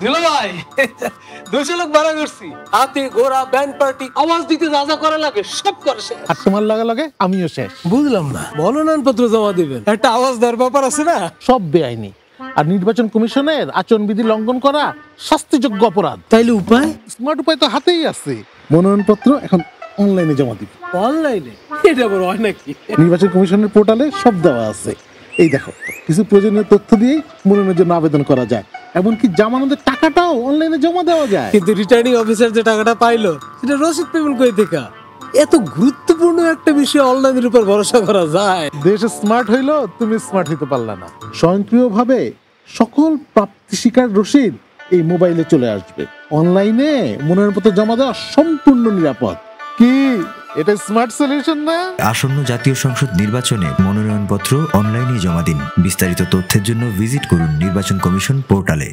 দিল ভাই 200 লোক ভাড়া করছি, হাতি ঘোড়া ব্যান্ড পার্টি আওয়াজ দিতে যা যা করা লাগে সব করে শেষ। আর তোমার লাগা লাগে আমিও শেষ। বুঝলাম না, মনোনয়নপত্র জমা দিবেন, একটা আওয়াজ দেওয়ার ব্যাপার আছে না? সব বেআইনি, আর নির্বাচন কমিশনের আচরণবিধি লঙ্ঘন করা শাস্তিযোগ্য অপরাধ। তাইলে উপায়? স্মার্ট উপায় তো হাতেই আছে। মনোনয়নপত্র এখন অনলাইনে জমা দিবে। অনলাইনে? এটা বড় হয় নাকি? নির্বাচন কমিশনের পোর্টালে সব দেওয়া আছে। এই দেখো, কিছু প্রয়োজনীয় তথ্য দিয়েই মনোনয়নের জন্য আবেদন করা যায়, এমনকি জামানতের টাকাটাও অনলাইনে জমা দেওয়া যায়। কিন্তু রিটার্নিং অফিসার যে টাকাটা পাইলো সেটা রসিদ পেমেন্ট কই থেকে? এত গুরুত্বপূর্ণ একটা বিষয় অনলাইনের উপর ভরসা করা যায়? দেশ স্মার্ট হইলো, তুমি স্মার্ট হইতে পারলা না। স্বয়ংক্রিয়ভাবে সকল প্রাপ্তি স্বীকার রসিদ এই মোবাইলে চলে আসবে। অনলাইনে মনোনয়নপত্র জমা দেওয়া সম্পূর্ণ নিরাপদ। কি এটা স্মার্ট সলিউশন না? আসন্ন জাতীয় সংসদ নির্বাচনে মনোনয়নপত্র অনলাইনে জমা দিন। বিস্তারিত তথ্যের জন্য ভিজিট করুন নির্বাচন কমিশন পোর্টালে।